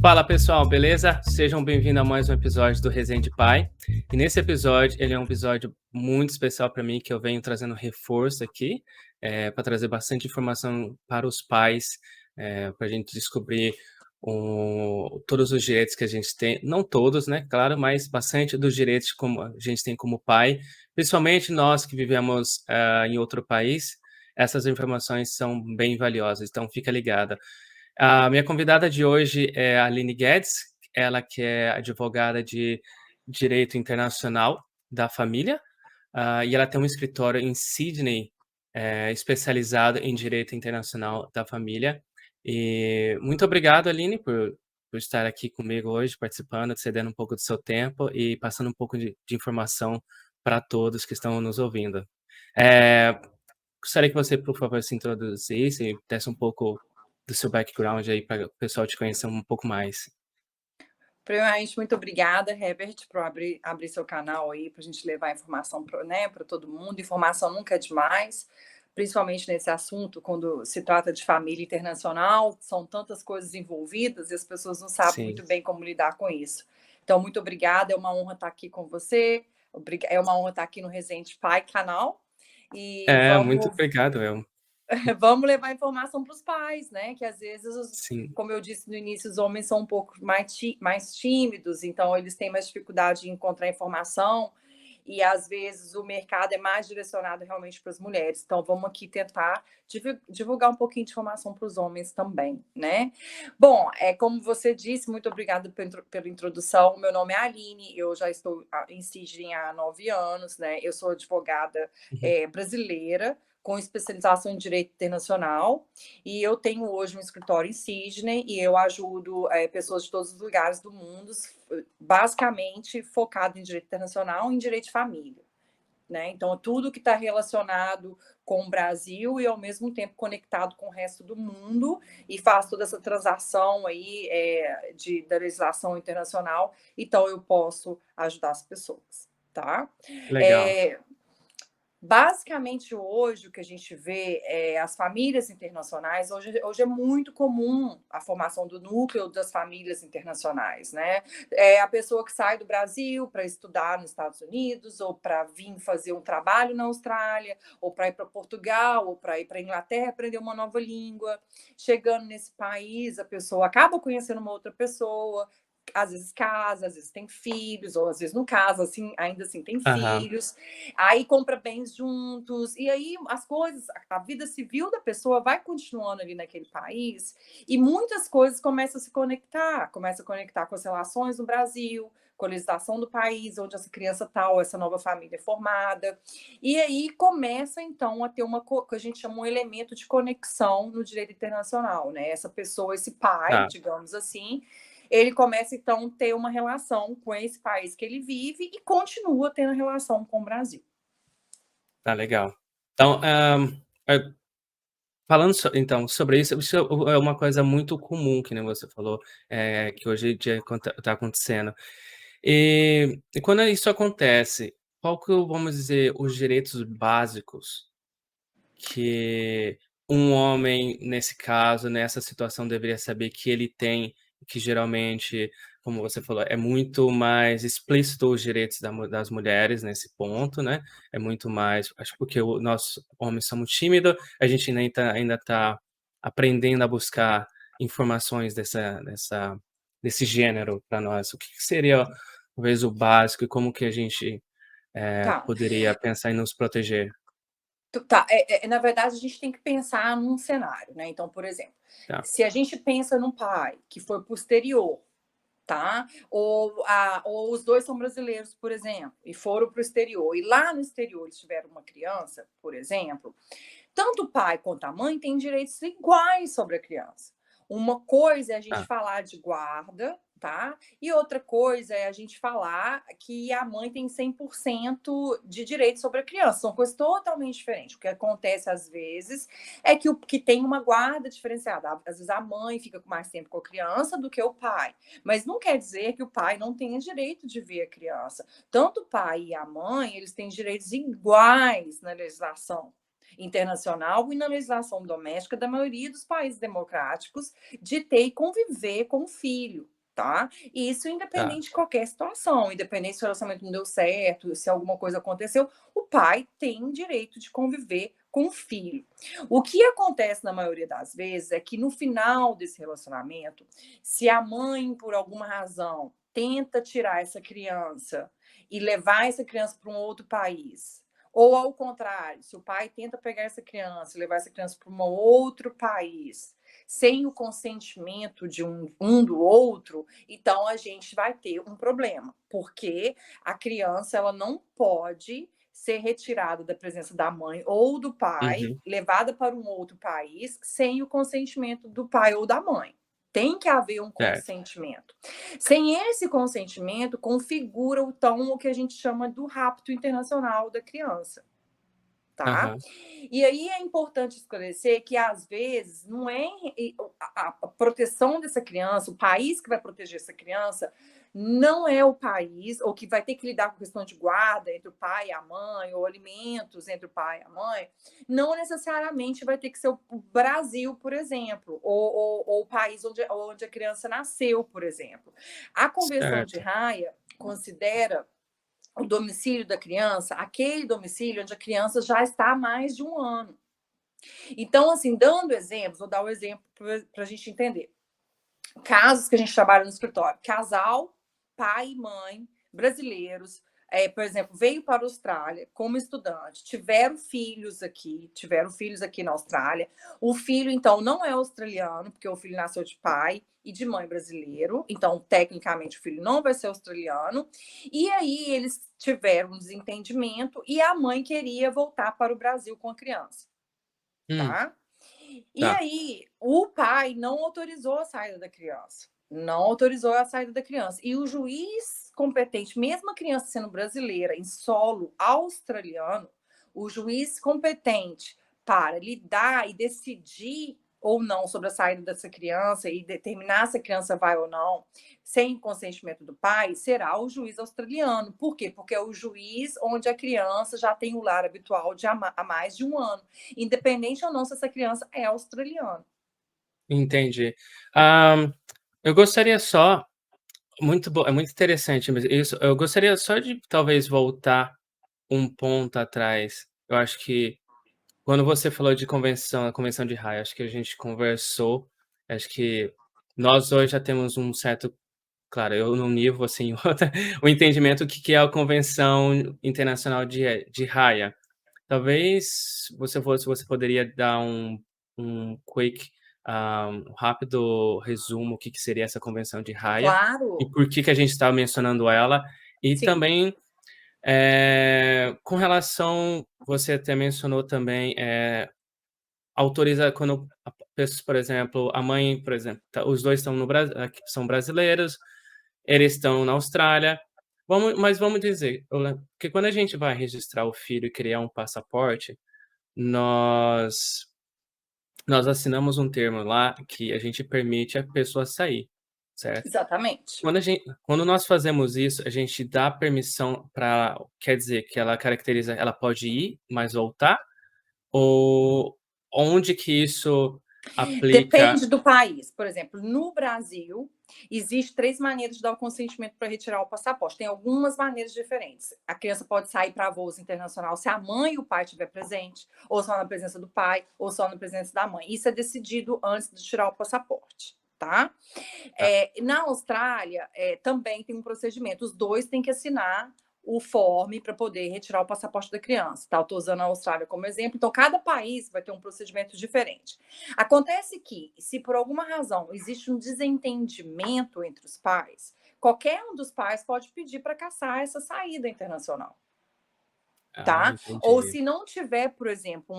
Fala pessoal, beleza? Sejam bem-vindos a mais um episódio do Resenha de Pai. E nesse episódio, ele é um episódio muito especial para mim, que eu venho trazendo reforço aqui, para trazer bastante informação para os pais, para a gente descobrir todos os direitos que a gente tem, não todos, né, claro, mas bastante dos direitos como a gente tem como pai, principalmente nós que vivemos em outro país. Essas informações são bem valiosas, então fica ligada. A minha convidada de hoje é a Aline Guedes, ela que é advogada de Direito Internacional da Família, e ela tem um escritório em Sydney, especializado em Direito Internacional da Família. E muito obrigado, Aline, por estar aqui comigo hoje, participando, cedendo um pouco do seu tempo e passando um pouco de informação para todos que estão nos ouvindo. Gostaria que você, por favor, se introduzisse e desse um pouco do seu background aí para o pessoal te conhecer um pouco mais. Primeiramente, muito obrigada, Herbert, por abrir seu canal aí para a gente levar informação para todo mundo. Informação nunca é demais, principalmente nesse assunto, quando se trata de família internacional, são tantas coisas envolvidas e as pessoas não sabem Sim. muito bem como lidar com isso. Então, muito obrigada, é uma honra estar aqui com você, é uma honra estar aqui no Resende Pai canal. E Muito obrigado, vamos levar informação para os pais, né? Que às vezes, Sim. como eu disse no início, os homens são um pouco mais tímidos, então eles têm mais dificuldade em encontrar informação e às vezes o mercado é mais direcionado realmente para as mulheres. Então vamos aqui tentar divulgar um pouquinho de informação para os homens também, né? Bom, como você disse, muito obrigada pela introdução. Meu nome é Aline, eu já estou em Sydney há 9 anos, né? Eu sou advogada brasileira, com especialização em Direito Internacional, e eu tenho hoje um escritório em Sydney, e eu ajudo pessoas de todos os lugares do mundo, basicamente focado em Direito Internacional e em Direito de Família. Né? Então, tudo que está relacionado com o Brasil e, ao mesmo tempo, conectado com o resto do mundo, e faz toda essa transação aí da legislação internacional, então eu posso ajudar as pessoas, tá? Legal. Basicamente, hoje, o que a gente vê é as famílias internacionais. Hoje é muito comum a formação do núcleo das famílias internacionais, né? É a pessoa que sai do Brasil para estudar nos Estados Unidos, ou para vir fazer um trabalho na Austrália, ou para ir para Portugal, ou para ir para a Inglaterra aprender uma nova língua. Chegando nesse país, a pessoa acaba conhecendo uma outra pessoa, às vezes casa, às vezes tem filhos, ou às vezes não casa, assim, ainda assim tem filhos, aí compra bens juntos, e aí as coisas, a vida civil da pessoa vai continuando ali naquele país, e muitas coisas começam a conectar com as relações no Brasil, com a legislação do país, onde essa criança tal, essa nova família é formada, e aí começa, então, a ter que a gente chama um elemento de conexão no direito internacional, né? Essa pessoa, esse pai, digamos assim, ele começa, então, a ter uma relação com esse país que ele vive e continua tendo relação com o Brasil. Tá legal. Então, falando então sobre isso é uma coisa muito comum, que nem você falou, que hoje em dia está acontecendo. E quando isso acontece, qual que vamos dizer, os direitos básicos que um homem, nesse caso, nessa situação, deveria saber que ele tem, que geralmente, como você falou, é muito mais explícito os direitos das mulheres nesse ponto, né? É muito mais, acho, porque nós homens somos tímidos, a gente ainda tá aprendendo a buscar informações desse gênero para nós. O que seria, talvez, o básico e como que a gente Tá. poderia pensar em nos proteger? Tá. Na verdade, a gente tem que pensar num cenário, né? Então, por exemplo, Tá. se a gente pensa num pai que foi posterior, tá? Ou os dois são brasileiros, por exemplo, e foram para o exterior, e lá no exterior eles tiveram uma criança, por exemplo, tanto o pai quanto a mãe têm direitos iguais sobre a criança. Uma coisa é a gente Tá. falar de guarda, tá? E outra coisa é a gente falar que a mãe tem 100% de direito sobre a criança. São coisas totalmente diferentes. O que acontece às vezes é que tem uma guarda diferenciada. Às vezes a mãe fica com mais tempo com a criança do que o pai. Mas não quer dizer que o pai não tenha direito de ver a criança. Tanto o pai e a mãe, eles têm direitos iguais na legislação internacional e na legislação doméstica da maioria dos países democráticos, de ter e conviver com o filho. tá? E isso Tá. independente de qualquer situação, independente se o relacionamento não deu certo, se alguma coisa aconteceu, o pai tem direito de conviver com o filho. O que acontece na maioria das vezes é que no final desse relacionamento, se a mãe, por alguma razão, tenta tirar essa criança e levar essa criança para um outro país, ou ao contrário, se o pai tenta pegar essa criança e levar essa criança para um outro país, sem o consentimento de um do outro, então a gente vai ter um problema, porque a criança ela não pode ser retirada da presença da mãe ou do pai, Uhum. levada para um outro país, sem o consentimento do pai ou da mãe. Tem que haver um Certo. consentimento. Sem esse consentimento, configura então o que a gente chama do rapto internacional da criança. Tá? Aham. E aí é importante esclarecer que, às vezes, não é a proteção dessa criança, o país que vai proteger essa criança, não é o país, ou que vai ter que lidar com questão de guarda entre o pai e a mãe, ou alimentos entre o pai e a mãe, não necessariamente vai ter que ser o Brasil, por exemplo, ou o país onde a criança nasceu, por exemplo. A Convenção de Certo. Haia considera o domicílio da criança, aquele domicílio onde a criança já está há mais de um ano. Então, assim, dando exemplos, vou dar um exemplo para a gente entender. Casos que a gente trabalha no escritório: casal, pai e mãe, brasileiros, por exemplo, veio para a Austrália como estudante, tiveram filhos aqui na Austrália. O filho, então, não é australiano, porque o filho nasceu de pai e de mãe brasileiro, então, tecnicamente, o filho não vai ser australiano. E aí eles tiveram um desentendimento e a mãe queria voltar para o Brasil com a criança, Hum. tá? E Tá. aí, o pai não autorizou a saída da criança. Não autorizou a saída da criança. E o juiz competente, mesmo a criança sendo brasileira, em solo australiano, o juiz competente para lidar e decidir ou não sobre a saída dessa criança e determinar se a criança vai ou não, sem consentimento do pai, será o juiz australiano. Por quê? Porque é o juiz onde a criança já tem o lar habitual há mais de um ano, independente ou não se essa criança é australiana. Entendi. Ah, eu gostaria só muito bom, é muito interessante mesmo isso. Eu gostaria só de talvez voltar um ponto atrás. Eu acho que quando você falou de convenção, a convenção de Haia, acho que a gente conversou, acho que nós hoje já temos um certo, claro, eu num nível, você em outra, o entendimento do que é a Convenção Internacional de Haia. Talvez você poderia dar um quick, um rápido resumo, o que seria essa Convenção de Haia, e Claro, por que a gente está mencionando ela, e sim, também, com relação você até mencionou também, autoriza quando a pessoa, por exemplo, a mãe, por exemplo, os 2 estão no Brasil, são brasileiros, eles estão na Austrália. Vamos dizer, eu lem que quando a gente vai registrar o filho e criar um passaporte, nós nós assinamos um termo lá que a gente permite a pessoa sair, certo? exatamente. Quando nós fazemos isso, a gente dá permissão para, quer dizer que ela caracteriza, ela pode ir, mas voltar? Ou onde que isso aplica? Depende do país. Por exemplo, no Brasil, existe 3 maneiras de dar o consentimento para retirar o passaporte. Tem algumas maneiras diferentes. A criança pode sair para voos internacional se a mãe e o pai estiver presente, ou só na presença do pai, ou só na presença da mãe. Isso é decidido antes de tirar o passaporte, tá? Tá. Na Austrália, também tem um procedimento. Os dois têm que assinar o form para poder retirar o passaporte da criança. Tá? Eu estou usando a Austrália como exemplo. Então, cada país vai ter um procedimento diferente. Acontece que, se por alguma razão existe um desentendimento entre os pais, qualquer um dos pais pode pedir para caçar essa saída internacional. Ah, Tá? Ou entendi. se não tiver, por exemplo,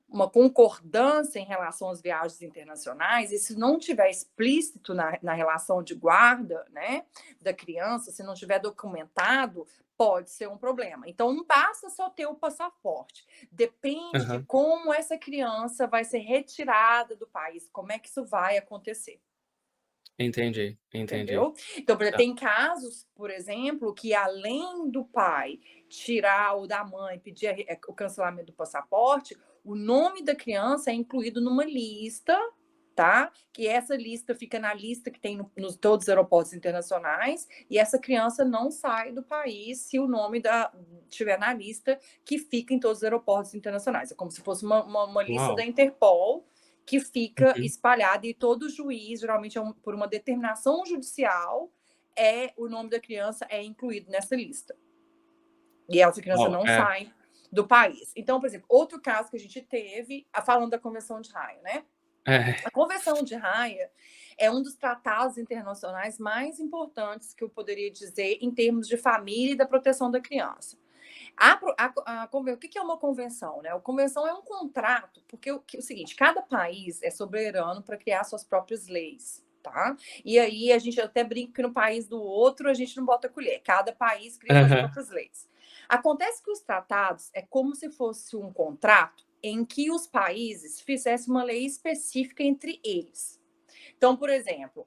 uma concordância em relação às viagens internacionais, e se não tiver explícito na relação de guarda, né, da criança, se não tiver documentado, pode ser um problema. Então, não basta só ter o passaporte. Depende de Aham, como essa criança vai ser retirada do país, como é que isso vai acontecer. entendi, entendi. Entendeu? Então, Tá. tem casos, por exemplo, que além do pai tirar ou da mãe pedir o cancelamento do passaporte, o nome da criança é incluído numa lista tá? Que essa lista fica na lista que tem nos todos os aeroportos internacionais, e essa criança não sai do país se o nome estiver na lista que fica em todos os aeroportos internacionais. É como se fosse uma lista da Uau. Interpol que fica Uhum. espalhada, e todo juiz, geralmente por uma determinação judicial, o nome da criança é incluído nessa lista. E essa criança Uau, não sai do país. Então, por exemplo, outro caso que a gente teve, falando da Convenção de Haia, né? A Convenção de Haia é um dos tratados internacionais mais importantes que eu poderia dizer em termos de família e da proteção da criança. O que é uma convenção? Né? A convenção é um contrato, porque o seguinte, cada país é soberano para criar suas próprias leis. Tá? E aí a gente até brinca que no país do outro a gente não bota colher, cada país cria suas próprias leis. Acontece que os tratados é como se fosse um contrato em que os países fizessem uma lei específica entre eles. Então, por exemplo,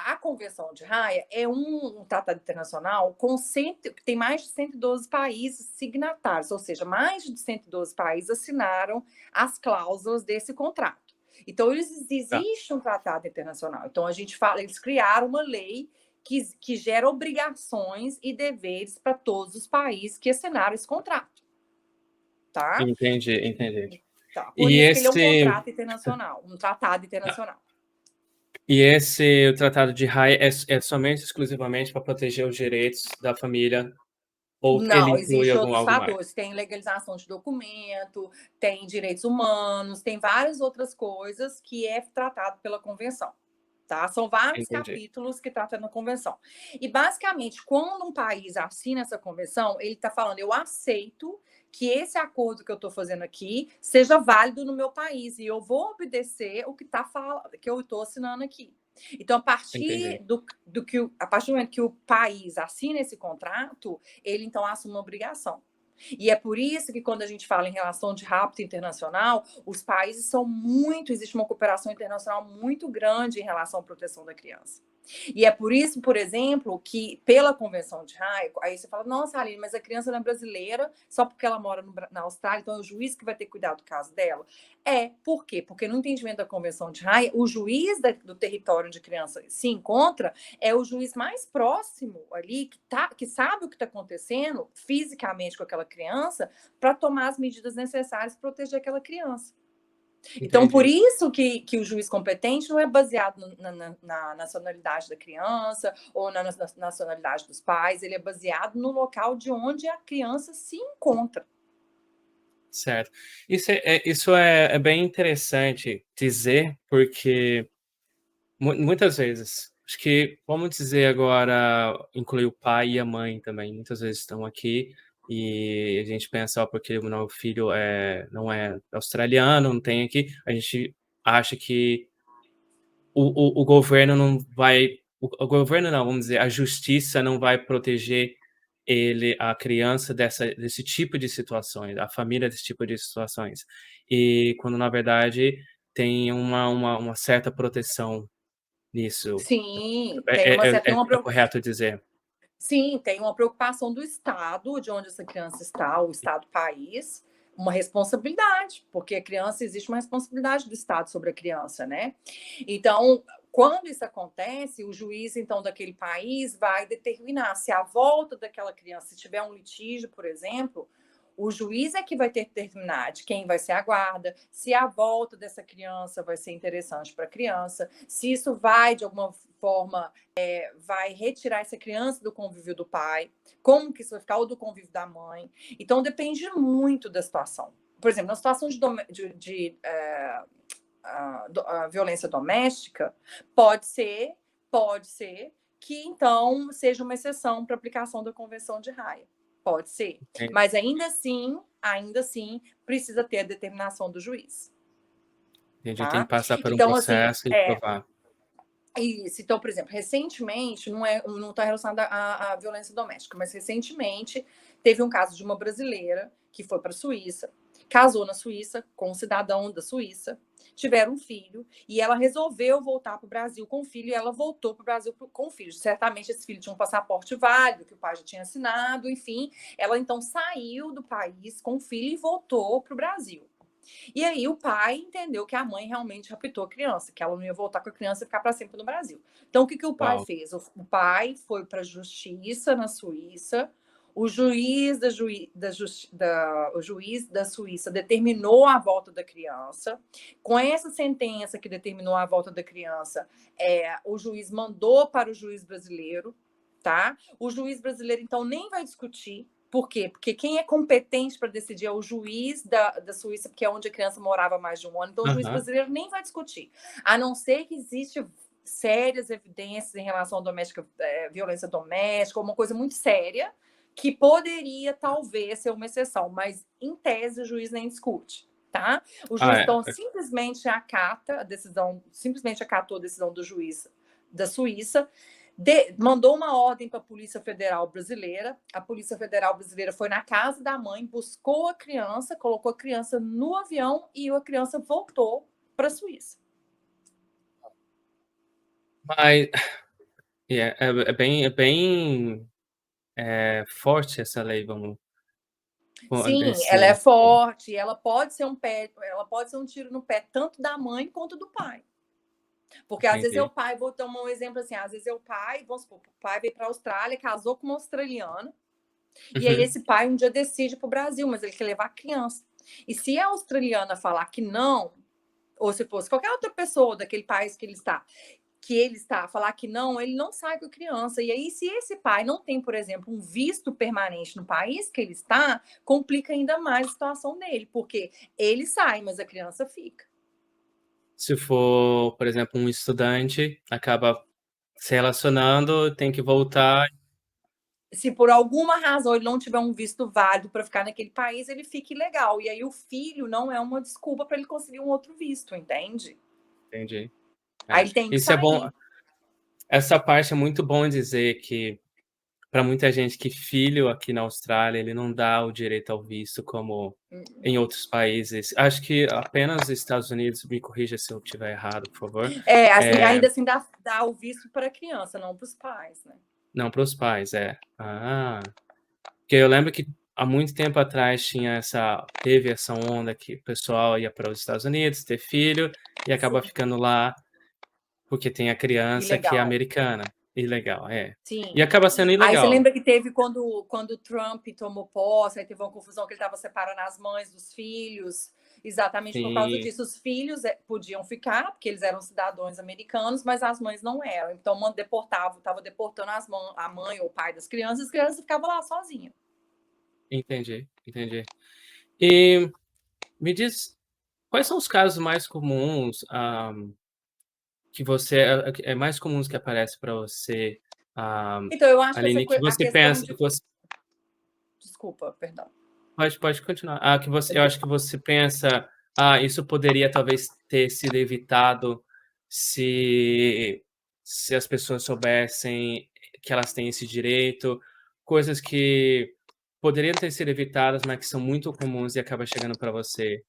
a Convenção de Haia é um tratado internacional que tem mais de 112 países signatários, ou seja, mais de 112 países assinaram as cláusulas desse contrato. Então, existe um tratado internacional. Então, a gente fala, eles criaram uma lei que gera obrigações e deveres para todos os países que assinaram esse contrato. Tá? Entendi. Tá. Por E isso que ele é um esse, contrato internacional, um tratado internacional. o Tratado de Haia é somente, exclusivamente para proteger os direitos da família, ou ele Não, inclui existem outros algo mais? fatores. Tem legalização de documento, tem direitos humanos, tem várias outras coisas que é tratado pela convenção. Tá? São vários Entendi. capítulos que tratam na convenção. E, basicamente, quando um país assina essa convenção, ele está falando, eu aceito que esse acordo que eu estou fazendo aqui seja válido no meu país, e eu vou obedecer o que que eu estou assinando aqui. Então, a partir Entendi. a partir do momento que o país assina esse contrato, ele então assume uma obrigação. E é por isso que, quando a gente fala em relação de rapto internacional, os países existe uma cooperação internacional muito grande em relação à proteção da criança. E é por isso, por exemplo, que pela Convenção de Haia, aí você fala, nossa, Aline, mas a criança não é brasileira só porque ela mora na Austrália, então é o juiz que vai ter que cuidar do caso dela? Por quê? Porque no entendimento da Convenção de Haia, o juiz do território onde a criança se encontra é o juiz mais próximo ali, que sabe o que está acontecendo fisicamente com aquela criança, para tomar as medidas necessárias para proteger aquela criança. Então, por Entendi. isso que o juiz competente não é baseado na nacionalidade da criança ou na nacionalidade dos pais, ele é baseado no local de onde a criança se encontra. Certo. Isso é bem interessante dizer, porque muitas vezes, acho que, vamos dizer agora, incluir o pai e a mãe também, muitas vezes estão aqui e a gente pensa, ó, porque o meu filho não é australiano, não tem aqui, a gente acha que o governo não vai, o governo não, vamos dizer, a justiça não vai proteger a criança desse tipo de situações, a família desse tipo de situações. E quando, na verdade, tem uma certa proteção nisso. Sim, É correto dizer? sim, tem uma preocupação do Estado, de onde essa criança está, o Estado-país, uma responsabilidade, porque a criança, existe uma responsabilidade do Estado sobre a criança, né? Então, quando isso acontece, o juiz, então, daquele país vai determinar se a volta daquela criança, se tiver um litígio, por exemplo, o juiz é que vai ter que determinar de quem vai ser a guarda, se a volta dessa criança vai ser interessante para a criança, se isso vai, de alguma forma, vai retirar essa criança do convívio do pai, como que isso vai ficar, ou do convívio da mãe. Então, depende muito da situação. Por exemplo, na situação de violência doméstica, pode ser que, então, seja uma exceção para a aplicação da Convenção de Haia. Pode ser. Mas, ainda assim, precisa ter a determinação do juiz. Entendi, tem Tá? que passar por um Então, assim, processo e provar. isso. Então, por exemplo, recentemente, não está relacionado à violência doméstica, mas recentemente teve um caso de uma brasileira que foi para a Suíça, casou na Suíça com um cidadão da Suíça, tiveram um filho, e ela resolveu voltar para o Brasil com o filho, e ela voltou para o Brasil com o filho. Certamente esse filho tinha um passaporte válido, que o pai já tinha assinado, enfim. Ela então saiu do país com o filho e voltou para o Brasil. E aí o pai entendeu que a mãe realmente raptou a criança, que ela não ia voltar com a criança e ficar para sempre no Brasil. Então, o que o pai Uau. fez? O pai foi para a justiça na Suíça, o juiz o juiz da Suíça determinou a volta da criança. Com essa sentença que determinou a volta da criança, o juiz mandou para o juiz brasileiro, tá? O juiz brasileiro, então, nem vai discutir. Por quê? Porque quem é competente para decidir é o juiz da Suíça, porque é onde a criança morava mais de um ano. Então, o juiz Aham. brasileiro nem vai discutir. A não ser que existe sérias evidências em relação à violência doméstica, uma coisa muito séria, que poderia, talvez, ser uma exceção. Mas, em tese, o juiz nem discute. Tá? O juiz, então, simplesmente acata a decisão, simplesmente acatou a decisão do juiz da Suíça, mandou uma ordem para a Polícia Federal Brasileira. A Polícia Federal Brasileira foi na casa da mãe, buscou a criança, colocou a criança no avião e a criança voltou para a Suíça. Mas é bem forte essa lei, vamos Sim, ela é nesse forte, ela pode ser um tiro no pé tanto da mãe quanto do pai. Porque às vezes é o entendi. pai, vou tomar um exemplo assim, às vezes é o pai, vamos supor, o pai veio para a Austrália, casou com uma australiana, e aí Uhum. esse pai um dia decide para o Brasil, mas ele quer levar a criança. E se a australiana falar que não, ou se fosse qualquer outra pessoa daquele país que ele está, falar que não, ele não sai com a criança. E aí, se esse pai não tem, por exemplo, um visto permanente no país que ele está, complica ainda mais a situação dele, porque ele sai, mas a criança fica. Se for, por exemplo, um estudante, acaba se relacionando, tem que voltar. Se por alguma razão ele não tiver um visto válido para ficar naquele país, ele fica ilegal. E aí o filho não é uma desculpa para ele conseguir um outro visto, entende? Entendi. Aí ele tem que Isso é bom. sair. Essa parte é muito bom dizer que, para muita gente, que filho aqui na Austrália, ele não dá o direito ao visto como em outros países. Acho que apenas os Estados Unidos, me corrija se eu estiver errado, por favor. Assim, ainda assim dá o visto para a criança, não para os pais, né? Não, para os pais, porque eu lembro que há muito tempo atrás teve essa onda que o pessoal ia para os Estados Unidos ter filho e acaba Sim, ficando lá porque tem a criança que é ilegal. americana. Ilegal, é. E Sim. acaba sendo Aí você ilegal. lembra que teve quando o Trump tomou posse, aí teve uma confusão que ele estava separando as mães dos filhos, exatamente por causa Sim, disso. Os filhos podiam ficar, porque eles eram cidadãos americanos, mas as mães não eram. Então, estava deportando a mãe ou o pai das crianças, e as crianças ficavam lá sozinhas. entendi, entendi. E me diz, quais são os casos mais comuns, que você é mais comuns que aparece para você, ah, Então, eu acho que Aline, que a você questão pensa de. que você Desculpa, perdão. pode continuar. Eu acho que você pensa: isso poderia talvez ter sido evitado se as pessoas soubessem que elas têm esse direito", coisas que poderiam ter sido evitadas, mas que são muito comuns e acaba chegando para você.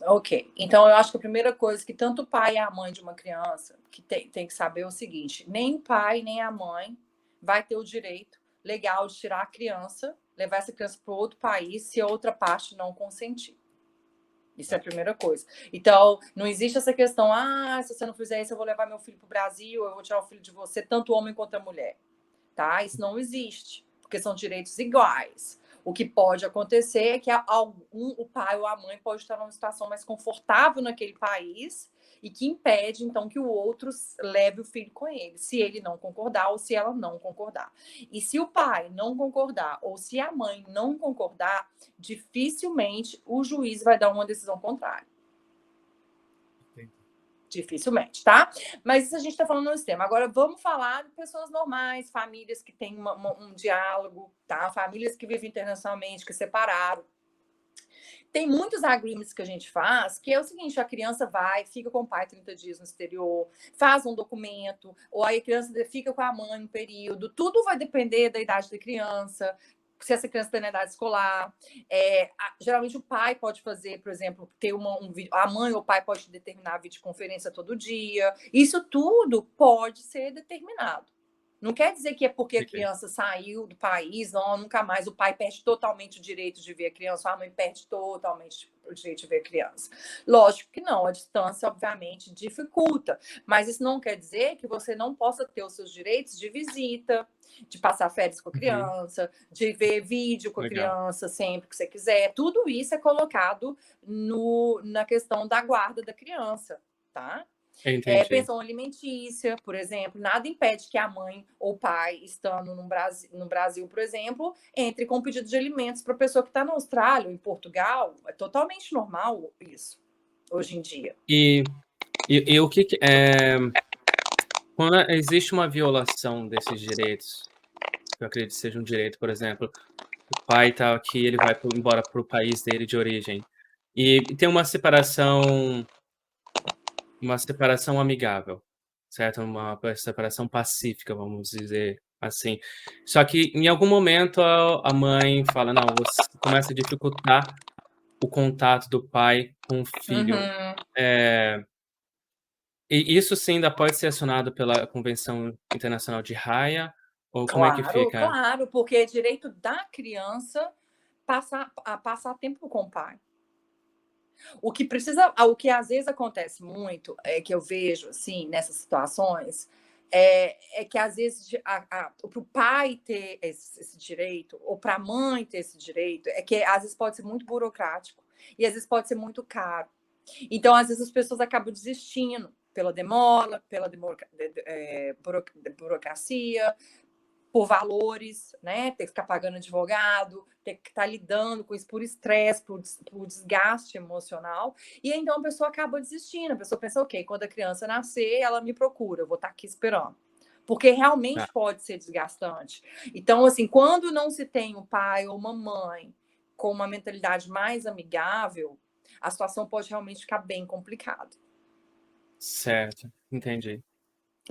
Ok. Então, eu acho que a primeira coisa que tanto o pai e a mãe de uma criança que tem que saber é o seguinte: nem o pai, nem a mãe vai ter o direito legal de tirar a criança, levar essa criança para outro país, se a outra parte não consentir. Isso é a primeira coisa. Então, não existe essa questão, se você não fizer isso, eu vou levar meu filho para o Brasil, eu vou tirar o filho de você, tanto homem quanto a mulher. Tá? Isso não existe, porque são direitos iguais. O que pode acontecer é que o pai ou a mãe pode estar numa situação mais confortável naquele país e que impede, então, que o outro leve o filho com ele, se ele não concordar ou se ela não concordar. E se o pai não concordar ou se a mãe não concordar, dificilmente o juiz vai dar uma decisão contrária. Dificilmente, tá? Mas isso a gente está falando no sistema. Agora vamos falar de pessoas normais, famílias que têm um diálogo, tá? Famílias que vivem internacionalmente, que separaram. Tem muitos agreements que a gente faz, que é o seguinte: a criança vai, fica com o pai 30 dias no exterior, faz um documento, ou aí a criança fica com a mãe um período. Tudo vai depender da idade da criança, se essa criança tem na idade escolar. Geralmente o pai pode fazer, por exemplo, ter a mãe ou o pai pode determinar a videoconferência todo dia. Isso tudo pode ser determinado. Não quer dizer que é porque a Entendi. criança saiu do país, não, nunca mais o pai perde totalmente o direito de ver a criança, a mãe perde totalmente o direito de ver a criança. Lógico que não, a distância, obviamente, dificulta, mas isso não quer dizer que você não possa ter os seus direitos de visita, de passar férias com a Uhum. criança, de ver vídeo com a Legal. criança sempre que você quiser. Tudo isso é colocado na questão da guarda da criança, tá? Entendi. Pensão alimentícia, por exemplo, nada impede que a mãe ou pai, estando no Brasil, por exemplo, entre com pedido de alimentos para a pessoa que está na Austrália ou em Portugal. É totalmente normal isso, hoje em dia. E o que quando existe uma violação desses direitos, eu acredito que seja um direito, por exemplo, o pai tá aqui, ele vai embora para o país dele de origem, e tem uma separação amigável, certo? Uma separação pacífica, vamos dizer assim. Só que em algum momento a mãe fala: "Não, você", começa a dificultar o contato do pai com o filho. Uhum. Eh, e isso sim ainda pode ser acionado pela Convenção Internacional de Haia, ou como é que Claro, fica? claro, porque é direito da criança passar tempo com o pai. O que às vezes acontece muito, é que eu vejo assim nessas situações, é que às vezes para o pai ter esse direito, ou para a mãe ter esse direito, é que às vezes pode ser muito burocrático e às vezes pode ser muito caro. Então, às vezes, as pessoas acabam desistindo pela demora, burocracia, por valores, né? Ter que ficar pagando advogado, ter que estar lidando com isso por estresse, por desgaste emocional. E então a pessoa acaba desistindo. A pessoa pensa, ok, quando a criança nascer, ela me procura, eu vou estar aqui esperando. Porque Tá, realmente pode ser desgastante. Então, assim, quando não se tem um pai ou uma mãe com uma mentalidade mais amigável, a situação pode realmente ficar bem complicada. certo, entendi,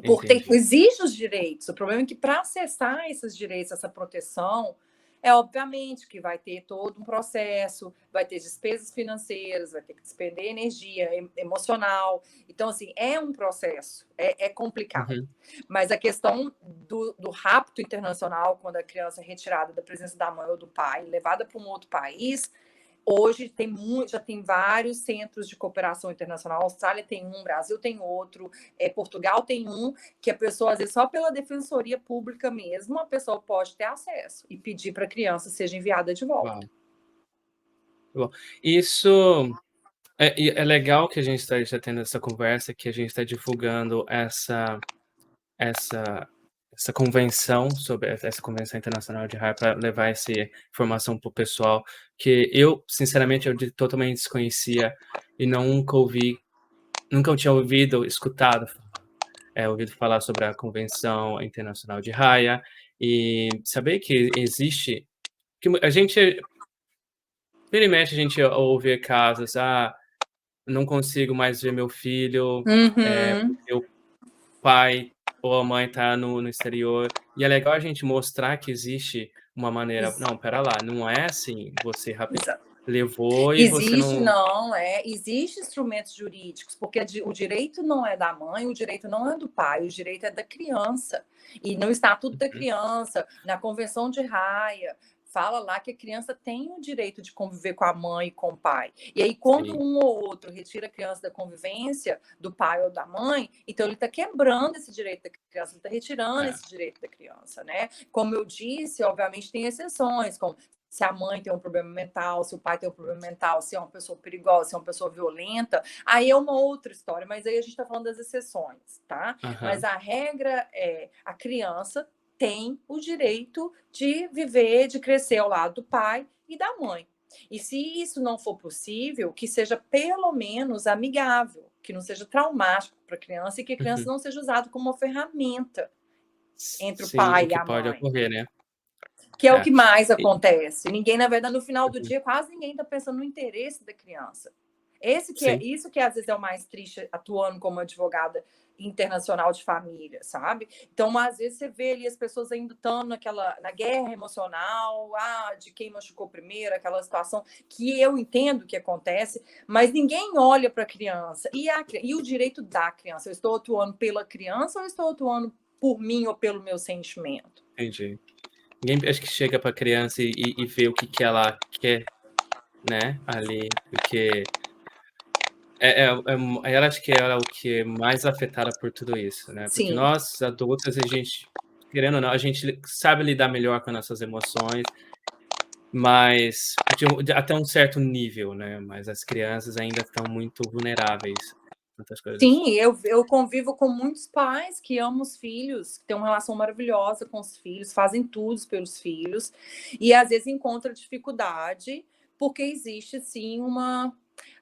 Porque entendi. existe os direitos. O problema é que para acessar esses direitos, essa proteção, é obviamente que vai ter todo um processo, vai ter despesas financeiras, vai ter que despender energia emocional. Então, assim, é um processo, é complicado. Uhum. Mas a questão do rapto internacional, quando a criança é retirada da presença da mãe ou do pai, levada para um outro país, hoje já tem vários centros de cooperação internacional. A Austrália tem um, Brasil tem outro, Portugal tem um, que a pessoa, às vezes, só pela defensoria pública mesmo, a pessoa pode ter acesso e pedir para a criança seja enviada de volta. Uau, bom. Isso é legal que a gente está já tendo essa conversa, que a gente está divulgando essa essa convenção sobre essa convenção internacional de raia para levar essa informação para o pessoal, que eu, sinceramente, totalmente desconhecia e nunca eu tinha ouvido falar sobre a Convenção Internacional de Haia, e saber que existe, que a gente vira e mexe, a gente ouve casos: "Ah, não consigo mais ver meu filho, Uhum. porque o pai ou a mãe tá no exterior", e é legal a gente mostrar que existe uma maneira: Ex "Não, espera lá, não é assim, você exa levou e você Existe, não". não, existe instrumentos jurídicos, porque o direito não é da mãe, o direito não é do pai, o direito é da criança. E no Estatuto da Uhum, Criança, na Convenção de Haia, fala lá que a criança tem o direito de conviver com a mãe e com o pai. E aí, quando sim. um ou outro retira a criança da convivência do pai ou da mãe, então ele está quebrando esse direito da criança, ele está retirando É. esse direito da criança, né? Como eu disse, obviamente tem exceções, como se a mãe tem um problema mental, se o pai tem um problema mental, se é uma pessoa perigosa, se é uma pessoa violenta, aí é uma outra história, mas aí a gente está falando das exceções, tá? Mas Aham. a regra é a criança tem o direito de viver, de crescer ao lado do pai e da mãe. E se isso não for possível, que seja pelo menos amigável, que não seja traumático para a criança e que a criança Uhum. não seja usada como uma ferramenta entre o Sim, o pai e que a pode mãe. ocorrer, né. Que é o É. que mais E acontece. Ninguém, na verdade, no final do uhum. dia, quase ninguém está pensando no interesse da criança. Sim. Isso que às vezes é o mais triste atuando como advogada internacional de família, sabe? Então, às vezes você vê ali as pessoas ainda estão na guerra emocional, de quem machucou primeiro, aquela situação que eu entendo que acontece, mas ninguém olha para a criança. E o direito da criança? Eu estou atuando pela criança ou eu estou atuando por mim ou pelo meu sentimento. Entendi. Ninguém acho que chega para a criança e vê o que ela quer, né, ali, porque ela acho que ela é o que é mais afetada por tudo isso, né, porque Sim, nós adultos, a gente, querendo ou não, a gente sabe lidar melhor com nossas emoções, mas até um certo nível, né, mas as crianças ainda estão muito vulneráveis a tantas coisas. sim, eu convivo com muitos pais que amam os filhos, que têm uma relação maravilhosa com os filhos, fazem tudo pelos filhos, e às vezes encontram dificuldade, porque existe sim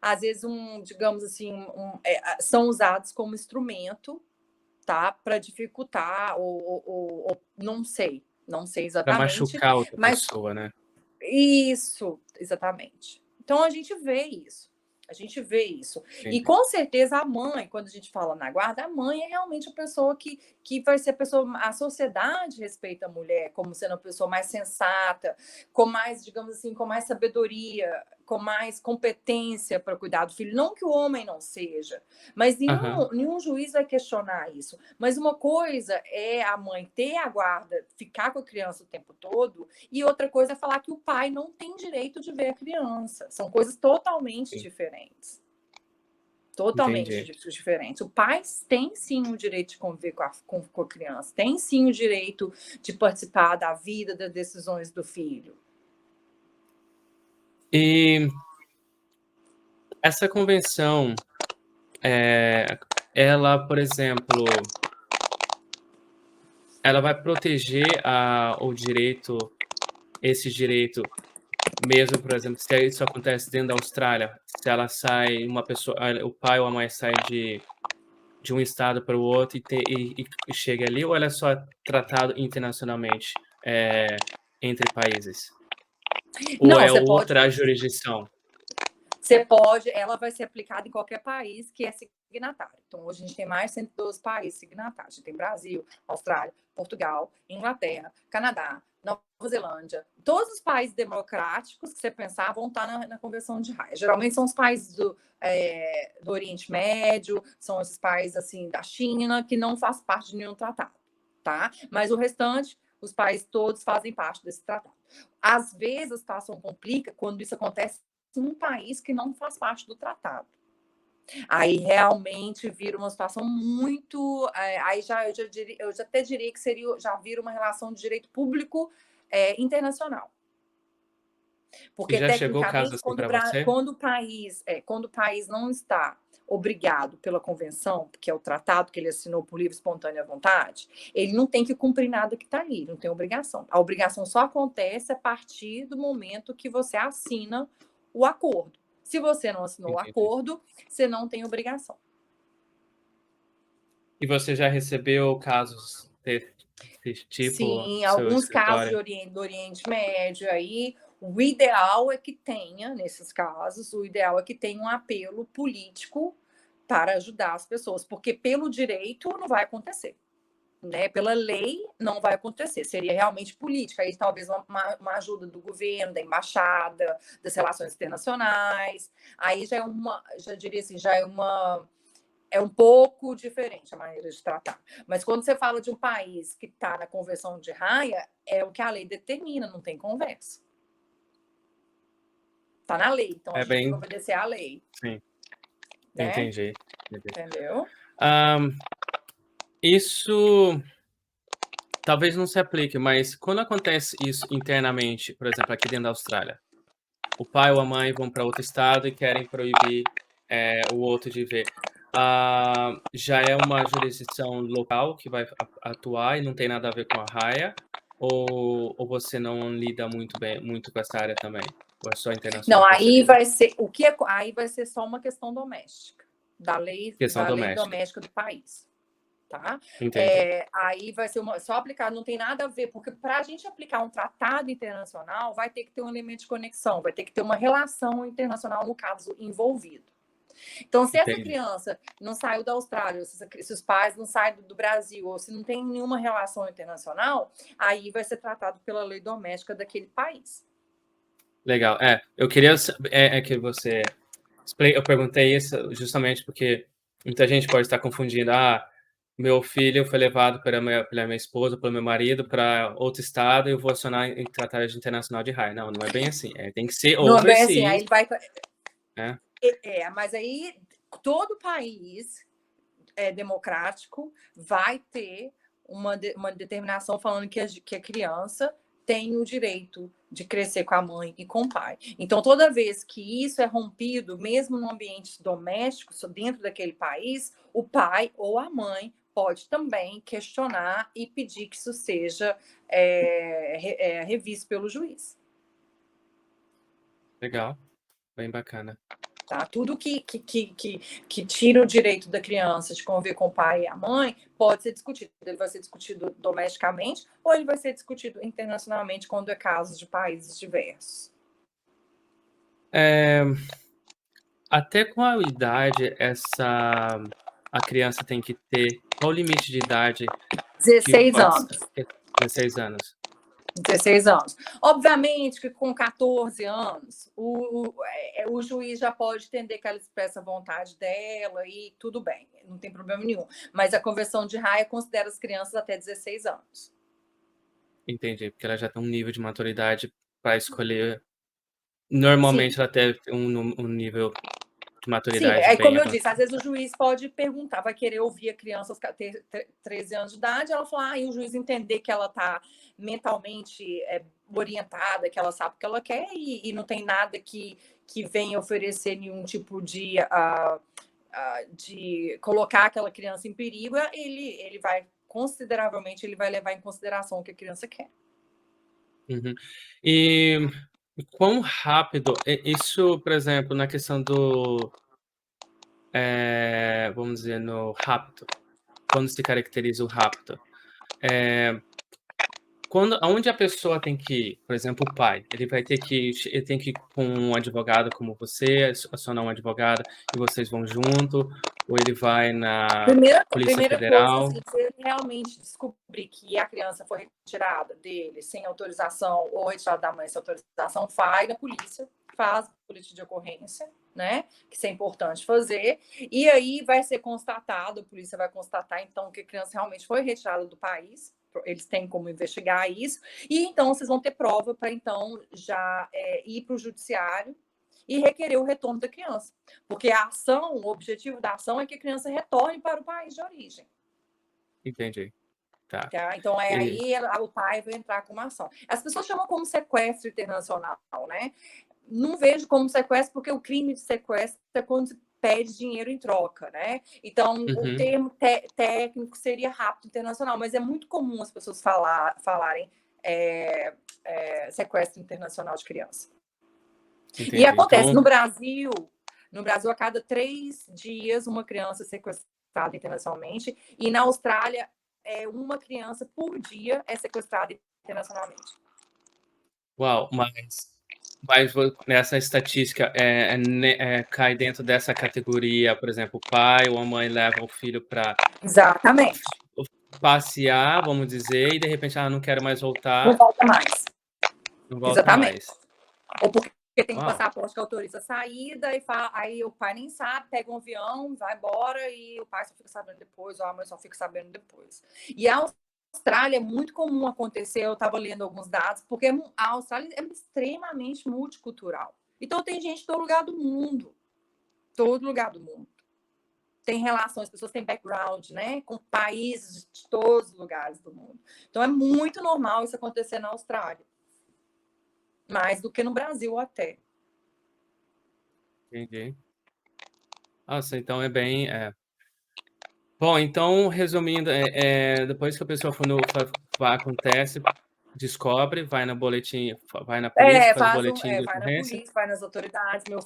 às vezes digamos assim, são usados como instrumento, tá, para dificultar ou não sei Pra exatamente, machucar outra mas pessoa, né. isso, exatamente. Então a gente vê isso. A gente vê isso. E Entendi. com certeza a mãe, quando a gente fala na guarda, a mãe é realmente a pessoa que vai ser a pessoa. A sociedade respeita a mulher como sendo a pessoa mais sensata, com mais, digamos assim, com mais sabedoria, com mais competência para cuidar do filho. Não que o homem não seja, mas Aham, nenhum juiz vai questionar isso. Mas uma coisa é a mãe ter a guarda, ficar com a criança o tempo todo, e outra coisa é falar que o pai não tem direito de ver a criança. São coisas totalmente sim, diferentes. Totalmente entendi. diferentes. O pai tem sim o direito de conviver com a criança, tem sim o direito de participar da vida, das decisões do filho. E essa convenção, ela, por exemplo, ela vai proteger o direito, esse direito, mesmo, por exemplo, se isso acontece dentro da Austrália, se ela sai, uma pessoa, o pai ou a mãe sai de um estado para o outro e chega ali, ou ela é só tratado internacionalmente, entre países? Ou Não, é outra jurisdição? ela vai ser aplicada em qualquer país que é signatário. Então, hoje a gente tem mais de 112 países signatários. A gente tem Brasil, Austrália, Portugal, Inglaterra, Canadá, Nova Zelândia. Todos os países democráticos que você pensar vão estar na Convenção de Haia. Geralmente são os países do Oriente Médio, são esses países assim da China, que não faz parte de nenhum tratado, tá? Mas o restante, os países todos fazem parte desse tratado. Às vezes a situação complica quando isso acontece em um país que não faz parte do tratado. Aí realmente vira uma situação muito. Aí eu já até diria que já vira uma relação de direito público internacional. E Porque, já chegou caso tecnicamente, assim para você? quando o país não está obrigado pela convenção, que é o tratado que ele assinou por livre e espontânea vontade, ele não tem que cumprir nada que está ali, não tem obrigação. A obrigação só acontece a partir do momento que você assina o acordo. Se você não assinou o Entendi. acordo, você não tem obrigação. E você já recebeu casos desse tipo Sim, no seu alguns casos escritório? do Oriente Médio aí, o ideal é que tenha, nesses casos, o ideal é que tenha um apelo político para ajudar as pessoas, porque pelo direito não vai acontecer, né? Pela lei não vai acontecer, seria realmente política, aí talvez uma ajuda do governo, da embaixada, das relações internacionais, aí já diria assim, é um pouco diferente a maneira de tratar. Mas quando você fala de um país que está na Convenção de Haia, é o que a lei determina, não tem conversa. Está na lei, então a É gente tem que bem, obedecer à lei, sim, né? entendi, entendi. Entendeu? Hã, isso talvez não se aplique, mas quando acontece isso internamente, por exemplo, aqui dentro da Austrália, o pai ou a mãe vão para outro estado e querem proibir, o outro de ver. Já é uma jurisdição local que vai atuar e não tem nada a ver com a raia? Ou você não lida muito com essa área também? Ou é só internacional Não, que você lida? aí vai ser só uma questão doméstica, Questão da lei doméstica. doméstica do país. Tá? Entendi, Aí vai ser só aplicado, não tem nada a ver, porque para a gente aplicar um tratado internacional, vai ter que ter um elemento de conexão, vai ter que ter uma relação internacional, no caso, envolvido. Então, se essa entendi. criança não saiu da Austrália, se os pais não saem do Brasil, ou se não tem nenhuma relação internacional, aí vai ser tratado pela lei doméstica daquele país. Legal. Eu queria que você eu perguntei isso justamente porque muita gente pode estar confundindo, meu filho foi levado pela minha esposa, pelo meu marido, para outro estado e eu vou acionar em tratado internacional de raio. Não, não é bem assim. Tem que ser Não é bem assim, aí overseas, ele vai. né? Mas aí todo país democrático vai ter uma determinação falando que a criança tem o direito de crescer com a mãe e com o pai. Então, toda vez que isso é rompido, mesmo no ambiente doméstico, dentro daquele país, o pai ou a mãe pode também questionar e pedir que isso seja revisto pelo juiz. Legal, bem bacana. Tá? Tudo que tira o direito da criança de conviver com o pai e a mãe pode ser discutido. Ele vai ser discutido domesticamente ou ele vai ser discutido internacionalmente quando é caso de países diversos. Até qual idade a criança tem que ter? Qual o limite de idade que 16 pode anos. ser? 16 anos. 16 anos. Obviamente que com 14 anos, o juiz já pode entender que ela expressa a vontade dela e tudo bem, não tem problema nenhum. Mas a conversão de raia considera as crianças até 16 anos. Entendi, porque ela já tem um nível de maturidade para escolher. Sim. Normalmente ela tem um nível de Sim, maturidade bem como eu avançado. disse, às vezes o juiz pode perguntar, vai querer ouvir a criança ter 13 anos de idade, ela fala, e o juiz entender que ela está mentalmente orientada, que ela sabe o que ela quer e não tem nada que venha oferecer nenhum tipo de colocar aquela criança em perigo, ele vai consideravelmente, ele vai levar em consideração o que a criança quer. Uhum. E quão rápido isso, por exemplo, na questão do, vamos dizer, no rapto, quando se caracteriza o rapto, aonde a pessoa tem que ir, por exemplo, o pai, ele tem que ir com um advogado como você, acionar um advogado e vocês vão junto, ou ele vai na Polícia Primeira coisa, Federal? assim, se ele realmente descobrir que a criança foi retirada dele sem autorização ou retirada da mãe sem autorização, vai na polícia, faz boletim de ocorrência, né? Que isso é importante fazer. E aí vai ser constatado, a polícia vai constatar, então, que a criança realmente foi retirada do país. Eles têm como investigar isso. E então vocês vão ter prova para então já ir para o judiciário e requerer o retorno da criança. Porque a ação, o objetivo da ação é que a criança retorne para o país de origem. Entendi. Tá. Então, aí o pai vai entrar com uma ação. As pessoas chamam como sequestro internacional, né? Não vejo como sequestro, porque o crime de sequestro é quando se pede dinheiro em troca, né? Então, o termo técnico seria rapto internacional, mas é muito comum as pessoas falarem sequestro internacional de criança. Entendi. E acontece, Então, no Brasil, a cada 3 dias, uma criança é sequestrada internacionalmente, e na Austrália, uma criança por dia é sequestrada internacionalmente. uau, mas nessa estatística cai dentro dessa categoria, por exemplo, o pai ou a mãe leva o filho para Exatamente. passear, vamos dizer, e de repente, não quero mais voltar. Não volta mais. Não volta Exatamente. mais. Ou porque tem passaporte que autoriza a saída, e aí o pai nem sabe, pega um avião, vai embora, e o pai só fica sabendo depois, ou a mãe só fica sabendo depois. E a Austrália é muito comum acontecer, eu estava lendo alguns dados, porque a Austrália é extremamente multicultural. Então tem gente de todo lugar do mundo. Todo lugar do mundo. Tem relações, as pessoas têm background, né? Com países de todos os lugares do mundo. Então é muito normal isso acontecer na Austrália. Mais do que no Brasil até. Entendi. Nossa, então é bem. Bom, então, resumindo, depois que a pessoa acontece, descobre, vai na polícia, faz o boletim de Vai na ocorrência. polícia, vai nas autoridades. Meu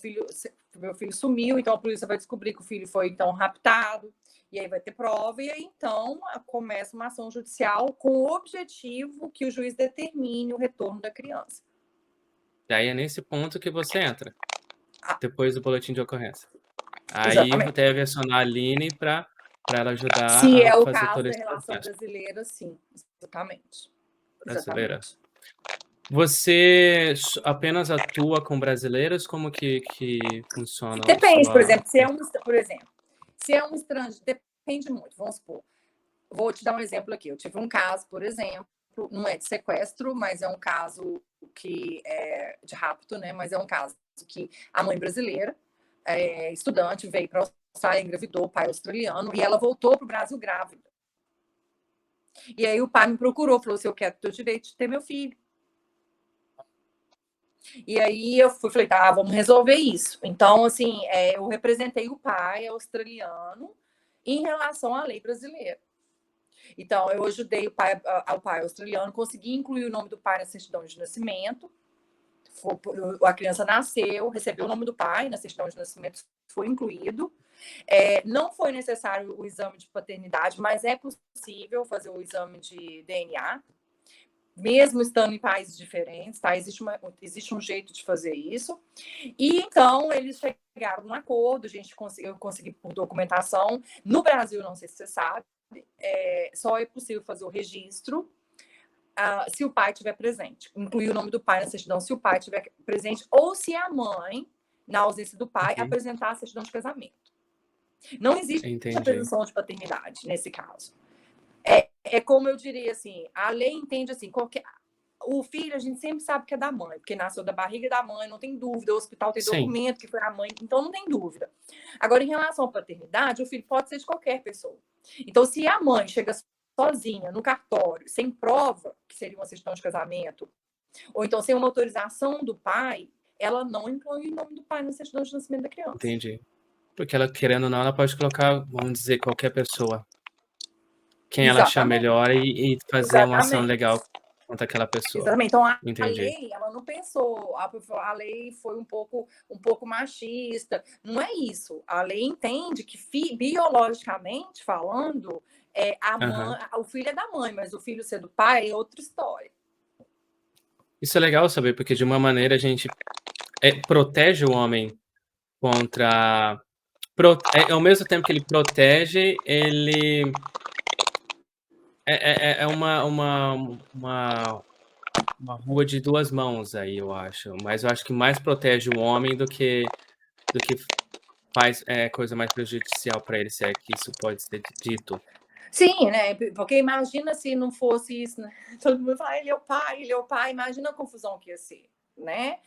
filho sumiu, então a polícia vai descobrir que o filho foi então raptado, e aí vai ter prova, e aí então começa uma ação judicial com o objetivo que o juiz determine o retorno da criança. Daí é nesse ponto que você entra, depois do boletim de ocorrência. Aí Exatamente. deve acionar a Aline para ela ajudar Se é a o fazer caso todo da esse relação processo. brasileira, sim. Exatamente. Brasileira. Exatamente. Você apenas atua com brasileiros? Como que funciona Depende, por exemplo, se é um estrangeiro, depende muito, vamos supor. vou te dar um exemplo aqui. Eu tive um caso, por exemplo, não é de sequestro, mas é um caso que é de rapto, né? Mas é um caso que a mãe brasileira, estudante, veio para a Austrália, engravidou o pai australiano e ela voltou para o Brasil grávida. E aí o pai me procurou, falou assim: eu quero ter o direito de ter meu filho. E aí eu falei, tá, vamos resolver isso. Então, assim, eu representei o pai australiano em relação à lei brasileira. Então, eu ajudei o pai australiano, consegui incluir o nome do pai na certidão de nascimento. A criança nasceu, recebeu o nome do pai na certidão de nascimento, foi incluído. Não foi necessário o exame de paternidade, mas é possível fazer o exame de DNA, mesmo estando em países diferentes, tá? Existe um jeito de fazer isso. E então eles chegaram num acordo, eu consegui por documentação. No Brasil, não sei se você sabe, só é possível fazer o registro se o pai estiver presente. Incluir o nome do pai na certidão se o pai estiver presente, ou se a mãe, na ausência do pai, apresentar a certidão de casamento. Não existe a presunção de paternidade nesse caso. É como eu diria assim, a lei entende assim, o filho a gente sempre sabe que é da mãe, porque nasceu da barriga da mãe, não tem dúvida, o hospital tem documento que foi a mãe, então não tem dúvida. Agora, em relação à paternidade, o filho pode ser de qualquer pessoa. Então, se a mãe chega sozinha no cartório, sem prova, que seria uma certidão de casamento, ou então sem uma autorização do pai, ela não inclui o nome do pai na certidão de nascimento da criança. Entendi. Porque ela, querendo ou não, ela pode colocar, vamos dizer, qualquer pessoa. Quem ela achar melhor e fazer uma ação legal contra aquela pessoa. Exatamente. Então, a lei, ela não pensou, a lei foi um pouco machista. Não é isso. A lei entende que, biologicamente falando, o filho é da mãe, mas o filho ser do pai é outra história. Isso é legal saber, porque de uma maneira a gente protege o homem contra... ao mesmo tempo que ele protege, ele... É uma rua de duas mãos aí, eu acho. Mas eu acho que mais protege o homem do que faz coisa mais prejudicial para ele, se é que isso pode ser dito. Sim, né? Porque imagina se não fosse isso, né? Todo mundo fala, ele é o pai, imagina a confusão que ia ser, né?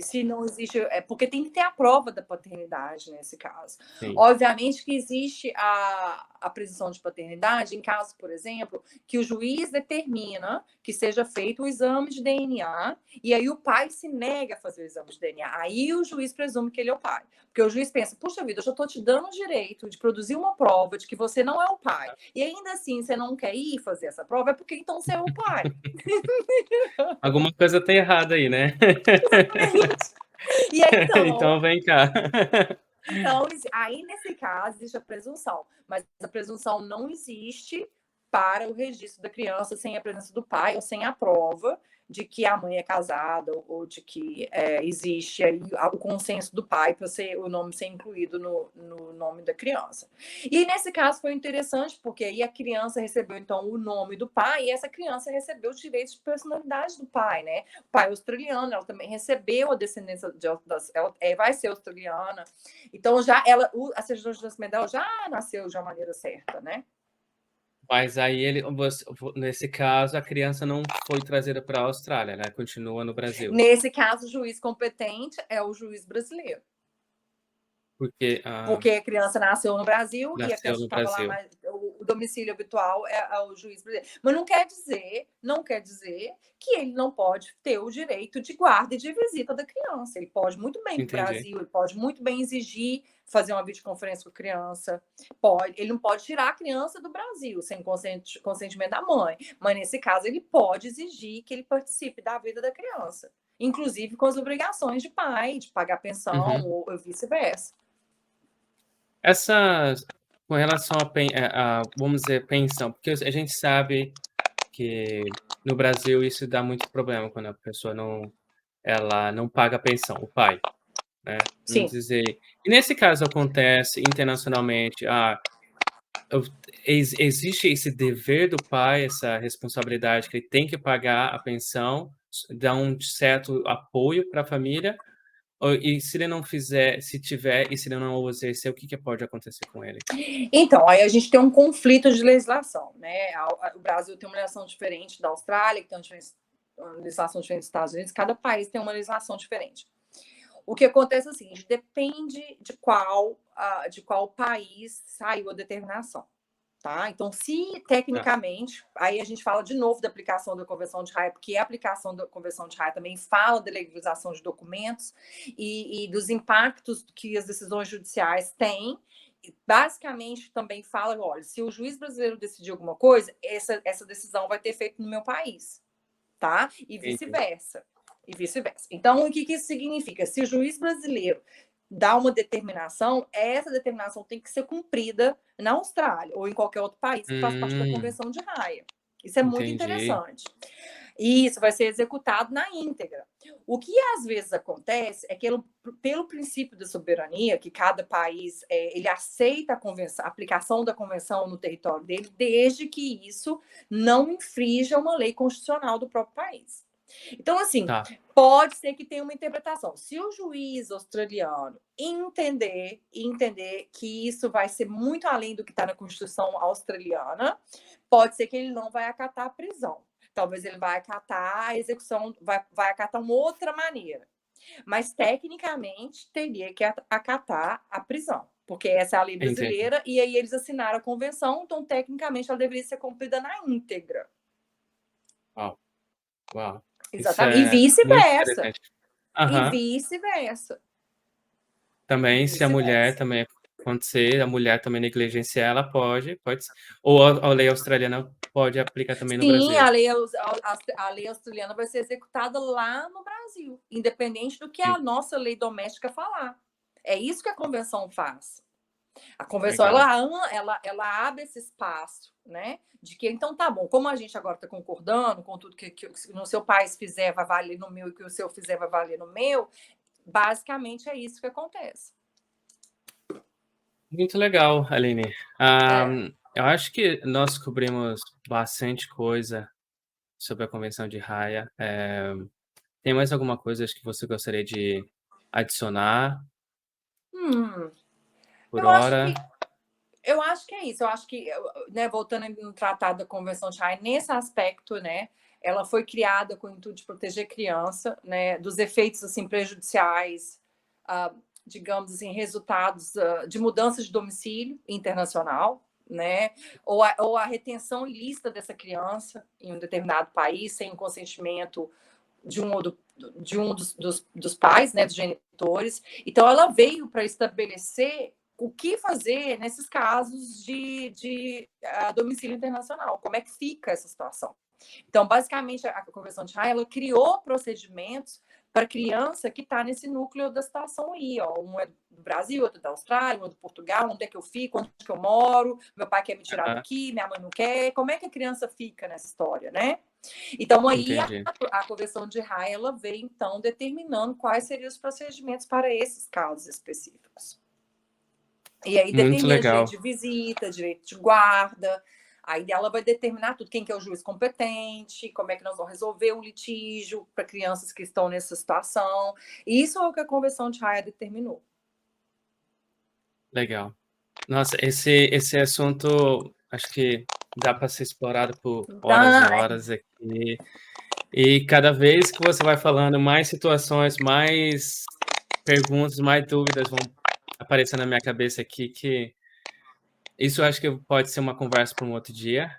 Se não existe... porque tem que ter a prova da paternidade nesse caso. Sim. Obviamente que existe a presunção de paternidade em casos, por exemplo, que o juiz determina que seja feito o exame de DNA e aí o pai se nega a fazer o exame de DNA. Aí o juiz presume que ele é o pai. Porque o juiz pensa, puxa vida, eu já estou te dando o direito de produzir uma prova de que você não é o pai. E ainda assim você não quer ir fazer essa prova, é porque então você é o pai. Alguma coisa tá errada aí, né? Exatamente. E aí, então vem cá. Então, aí nesse caso existe a presunção, mas a presunção não existe para o registro da criança sem a presença do pai ou sem a prova de que a mãe é casada ou de que existe aí o consenso do pai para o nome ser incluído no nome da criança. E nesse caso foi interessante porque aí a criança recebeu então o nome do pai e essa criança recebeu os direitos de personalidade do pai, né? O pai australiano, ela também recebeu a descendência ela vai ser australiana. Então a certidão de nascimento dela já nasceu de uma maneira certa, né? Mas aí nesse caso, a criança não foi trazida para a Austrália, né? Continua no Brasil. Nesse caso, o juiz competente é o juiz brasileiro. Porque a criança nasceu no Brasil e a criança estava lá, mas o domicílio habitual é o juiz brasileiro. Mas não quer dizer que ele não pode ter o direito de guarda e de visita da criança. Ele pode muito bem para o Brasil, ele pode muito bem exigir fazer uma videoconferência com a criança. Ele não pode tirar a criança do Brasil sem consentimento da mãe. Mas nesse caso, ele pode exigir que ele participe da vida da criança. Inclusive com as obrigações de pai, de pagar pensão ou vice-versa. Com relação a, vamos dizer, pensão, porque a gente sabe que no Brasil isso dá muito problema quando a pessoa ela não paga a pensão, o pai, né? Sim. Vamos dizer. E nesse caso acontece internacionalmente, existe esse dever do pai, essa responsabilidade que ele tem que pagar a pensão, dar um certo apoio para a família, E se ele não fizer, se tiver, e se ele não exercer, o que pode acontecer com ele? Então, aí a gente tem um conflito de legislação, né? O Brasil tem uma legislação diferente da Austrália, que tem uma legislação diferente dos Estados Unidos, cada país tem uma legislação diferente. O que acontece é o seguinte, depende de qual país saiu a determinação. Tá? Então, se tecnicamente, aí a gente fala de novo da aplicação da Convenção de Haia, porque a aplicação da Convenção de Haia também fala da legalização de documentos e dos impactos que as decisões judiciais têm. Basicamente, também fala, olha, se o juiz brasileiro decidir alguma coisa, essa decisão vai ter efeito no meu país, tá? E vice-versa. Então, o que isso significa? Se o juiz brasileiro dá uma determinação, essa determinação tem que ser cumprida na Austrália ou em qualquer outro país que faz parte da Convenção de Haia. Isso é muito interessante. E isso vai ser executado na íntegra. O que às vezes acontece é que, pelo princípio da soberania, que cada país ele aceita a aplicação da convenção no território dele, desde que isso não infrinja uma lei constitucional do próprio país. Então, assim, pode ser que tenha uma interpretação. Se o juiz australiano entender que isso vai ser muito além do que está na Constituição australiana, pode ser que ele não vai acatar a prisão. Talvez ele vai acatar a execução, vai acatar uma outra maneira. Mas, tecnicamente, teria que acatar a prisão, porque essa é a lei brasileira. Entendi. E aí eles assinaram a convenção, então, tecnicamente, ela deveria ser cumprida na íntegra. Uau. Exatamente. E vice-versa. E vice-versa. Também, se a mulher também acontecer, a mulher também negligenciar, ela pode. Ou a lei australiana pode aplicar também no Brasil? Sim, a lei australiana vai ser executada lá no Brasil, independente do que a nossa lei doméstica falar. É isso que a convenção faz. A convenção ela abre esse espaço, né? De que então tá bom, como a gente agora está concordando com tudo que no seu país fizer vai valer no meu e que o seu fizer vai valer no meu, basicamente é isso que acontece. Muito legal, Aline. Eu acho que nós cobrimos bastante coisa sobre a Convenção de Haia. Tem mais alguma coisa que você gostaria de adicionar? Por hora? Eu acho que é isso. Eu acho que, né, voltando no Tratado da Convenção de Haia, nesse aspecto, né, ela foi criada com o intuito de proteger a criança, né, dos efeitos assim prejudiciais, digamos assim, resultados de mudança de domicílio internacional, né, ou a retenção ilícita dessa criança em um determinado país sem o consentimento de um dos pais, né, dos genitores. Então, ela veio para estabelecer o que fazer nesses casos de domicílio internacional, como é que fica essa situação. Então, basicamente, a Convenção de Haia, ela criou procedimentos para criança que está nesse núcleo da situação aí, ó. Um é do Brasil, outro é da Austrália, outro é do Portugal, onde é que eu fico, onde é que eu moro, meu pai quer me tirar daqui, minha mãe não quer, como é que a criança fica nessa história, né? Então, aí a Convenção de Haia, ela veio, então, determinando quais seriam os procedimentos para esses casos específicos. E aí determina direito de visita, direito de guarda, aí ela vai determinar tudo, quem que é o juiz competente, como é que nós vamos resolver um litígio para crianças que estão nessa situação. E isso é o que a Convenção de Haia determinou. Legal. Nossa, esse assunto acho que dá para ser explorado por horas e horas aqui. E cada vez que você vai falando, mais situações, mais perguntas, mais dúvidas vão aparecendo na minha cabeça aqui, que isso eu acho que pode ser uma conversa para um outro dia.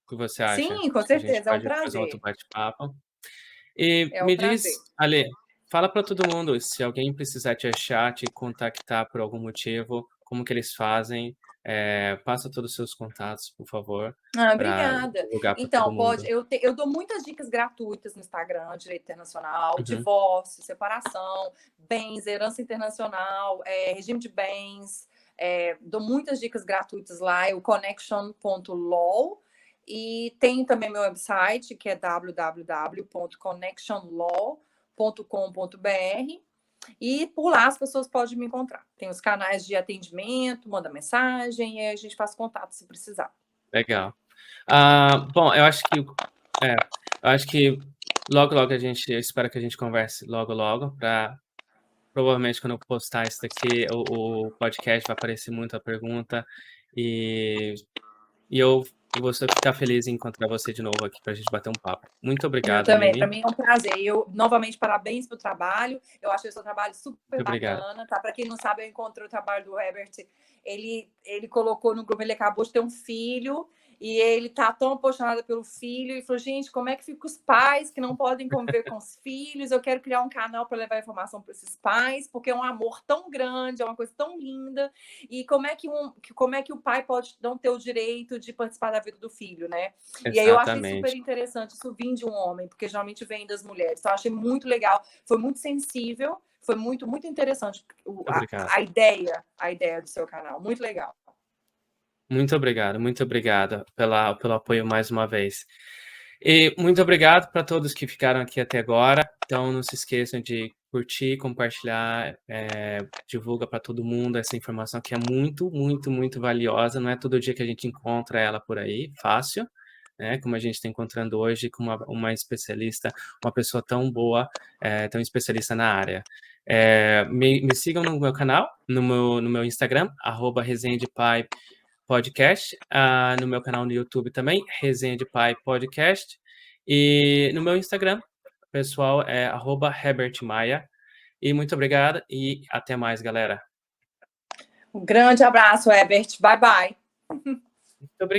O que você acha? Sim, com certeza, é um prazer. Fazer outro bate-papo. E me diz, Ale, fala para todo mundo, se alguém precisar te achar, te contactar por algum motivo, como que eles fazem? Passa todos os seus contatos, por favor. Obrigada. Então, pode. Eu dou muitas dicas gratuitas no Instagram, direito internacional, divórcio, separação, bens, herança internacional, regime de bens. Dou muitas dicas gratuitas lá, é o connection.law. E tem também meu website, que é www.connectionlaw.com.br. E por lá as pessoas podem me encontrar. Tem os canais de atendimento, manda mensagem e a gente faz contato se precisar. Legal. Bom, eu acho que logo a gente, eu espero que a gente converse logo para provavelmente quando eu postar isso daqui, o podcast vai aparecer muito a pergunta. E eu vou ficar feliz em encontrar você de novo aqui para a gente bater um papo. Muito Eu obrigado, também, para Aline. mim é um prazer. Novamente, parabéns pelo trabalho. Eu achei o seu trabalho super Muito obrigado. bacana, tá? Para quem não sabe, eu encontrei o trabalho do Herbert. Ele colocou no grupo, ele acabou de ter um filho e ele tá tão apaixonado pelo filho e falou: gente, como é que fica os pais que não podem conviver com os filhos? Eu quero criar um canal para levar informação para esses pais, porque é um amor tão grande, é uma coisa tão linda. E como é que o pai pode não ter o direito de participar da vida do filho, né? E aí eu achei super Exatamente. interessante isso vir de um homem, porque geralmente vem das mulheres. Então, eu achei muito legal, foi muito sensível, foi muito, muito interessante Muito obrigado. a ideia do seu canal. Muito legal. Muito obrigado pelo apoio mais uma vez. E muito obrigado para todos que ficaram aqui até agora. Então, não se esqueçam de curtir, compartilhar, divulga para todo mundo essa informação que é muito, muito, muito valiosa. Não é todo dia que a gente encontra ela por aí, fácil, né? Como a gente está encontrando hoje com uma especialista, uma pessoa tão boa, tão especialista na área. Me sigam no meu canal, no meu Instagram, @resenhadepai podcast, no meu canal no YouTube também, Resenha de Pai Podcast, e no meu Instagram, pessoal, é @herbertmaia. E muito obrigado e até mais, galera. Um grande abraço, Herbert. Bye, bye. Muito obrigado.